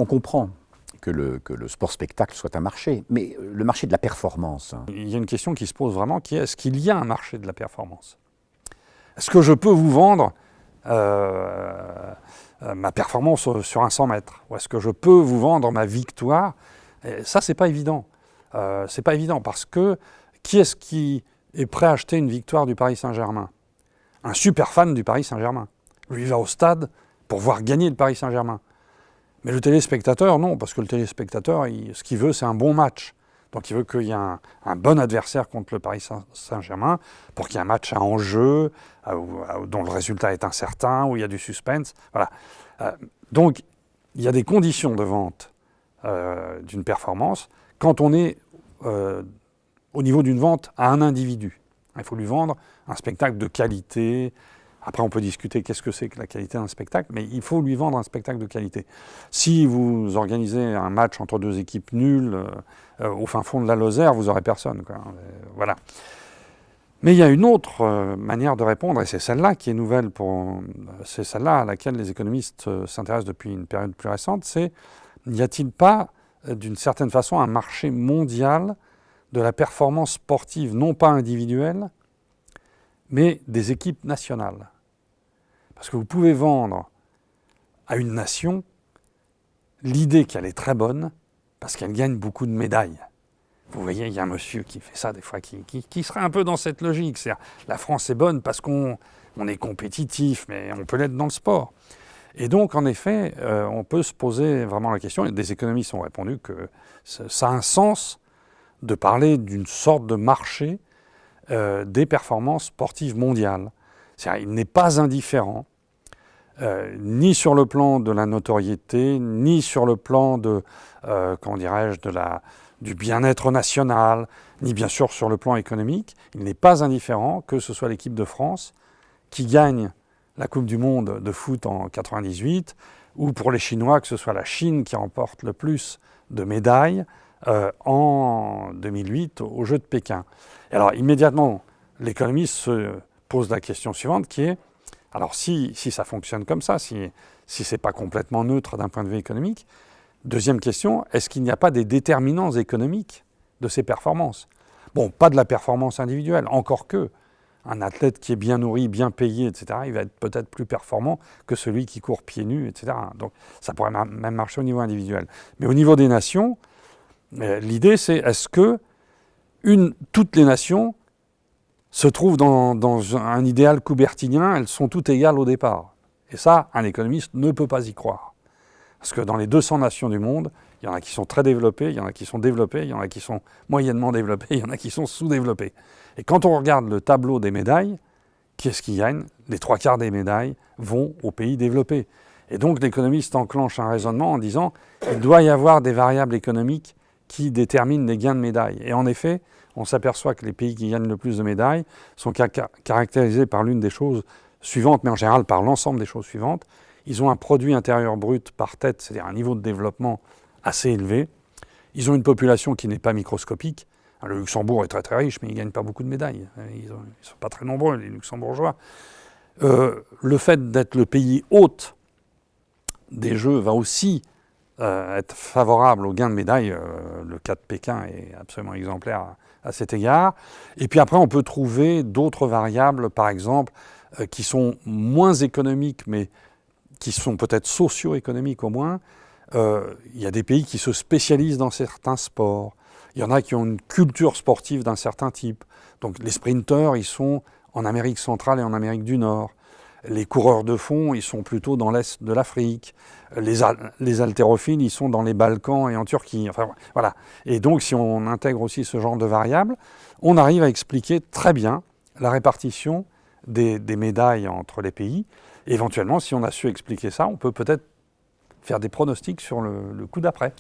On comprend que le sport-spectacle soit un marché, mais le marché de la performance. Il y a une question qui se pose vraiment, qui est est-ce qu'il y a un marché de la performance? Est-ce que je peux vous vendre ma performance sur un 100 mètres? Ou est-ce que je peux vous vendre ma victoire? Et ça, c'est pas évident. C'est pas évident parce que qui est-ce qui est prêt à acheter une victoire du Paris Saint-Germain? Un super fan du Paris Saint-Germain. Lui, il va au stade pour voir gagner le Paris Saint-Germain. Mais le téléspectateur, non, parce que le téléspectateur, ce qu'il veut, c'est un bon match. Donc il veut qu'il y ait un bon adversaire contre le Paris Saint-Germain pour qu'il y ait un match à enjeu, dont le résultat est incertain, où il y a du suspense. Voilà. Donc il y a des conditions de vente d'une performance quand on est au niveau d'une vente à un individu. Il faut lui vendre un spectacle de qualité. Après, on peut discuter qu'est-ce que c'est que la qualité d'un spectacle, mais il faut lui vendre un spectacle de qualité. Si vous organisez un match entre deux équipes nulles au fin fond de la Lozère, vous n'aurez personne, quoi. Voilà. Mais il y a une autre manière de répondre, et c'est celle-là qui est nouvelle, c'est celle-là à laquelle les économistes s'intéressent depuis une période plus récente, c'est n'y a-t-il pas, d'une certaine façon, un marché mondial de la performance sportive, non pas individuelle, mais des équipes nationales. Parce que vous pouvez vendre à une nation l'idée qu'elle est très bonne parce qu'elle gagne beaucoup de médailles. Vous voyez, il y a un monsieur qui fait ça des fois, qui serait un peu dans cette logique. C'est-à-dire, la France est bonne parce qu'on est compétitif, mais on peut l'être dans le sport. Et donc, en effet, on peut se poser vraiment la question, et des économistes ont répondu que ça a un sens de parler d'une sorte de marché des performances sportives mondiales. C'est-à-dire, il n'est pas indifférent, ni sur le plan de la notoriété, ni sur le plan de, comment dirais-je, du bien-être national, ni bien sûr sur le plan économique. Il n'est pas indifférent que ce soit l'équipe de France qui gagne la Coupe du Monde de foot en 98, ou pour les Chinois que ce soit la Chine qui remporte le plus de médailles en 2008 aux Jeux de Pékin. Et alors immédiatement, l'économiste se pose la question suivante qui est, alors si ça fonctionne comme ça, si c'est pas complètement neutre d'un point de vue économique, deuxième question, est-ce qu'il n'y a pas des déterminants économiques de ces performances? Bon, pas de la performance individuelle, encore que un athlète qui est bien nourri, bien payé, etc., il va être peut-être plus performant que celui qui court pieds nus, etc. Donc ça pourrait même marcher au niveau individuel. Mais au niveau des nations, l'idée c'est est-ce que toutes les nations se trouvent dans un idéal coubertinien, elles sont toutes égales au départ. Et ça, un économiste ne peut pas y croire. Parce que dans les 200 nations du monde, il y en a qui sont très développées, il y en a qui sont développées, il y en a qui sont moyennement développées, il y en a qui sont sous-développées. Et quand on regarde le tableau des médailles, qui est-ce qui gagne? Les 3/4 des médailles vont aux pays développés. Et donc l'économiste enclenche un raisonnement en disant il doit y avoir des variables économiques qui déterminent les gains de médailles. Et en effet, on s'aperçoit que les pays qui gagnent le plus de médailles sont caractérisés par l'une des choses suivantes, mais en général par l'ensemble des choses suivantes. Ils ont un produit intérieur brut par tête, c'est-à-dire un niveau de développement assez élevé. Ils ont une population qui n'est pas microscopique. Le Luxembourg est très très riche, mais il ne gagne pas beaucoup de médailles. Ils ne sont pas très nombreux, les Luxembourgeois. Le fait d'être le pays hôte des Jeux va aussi être favorable au gain de médailles. Le cas de Pékin est absolument exemplaire à cet égard. Et puis après, on peut trouver d'autres variables, par exemple, qui sont moins économiques, mais qui sont peut-être socio-économiques au moins. Il y a des pays qui se spécialisent dans certains sports. Il y en a qui ont une culture sportive d'un certain type. Donc les sprinteurs, ils sont en Amérique centrale et en Amérique du Nord. Les coureurs de fond, ils sont plutôt dans l'Est de l'Afrique. Les haltérophiles, ils sont dans les Balkans et en Turquie. Enfin, voilà. Et donc, si on intègre aussi ce genre de variables, on arrive à expliquer très bien la répartition des médailles entre les pays. Et éventuellement, si on a su expliquer ça, on peut peut-être faire des pronostics sur le coup d'après.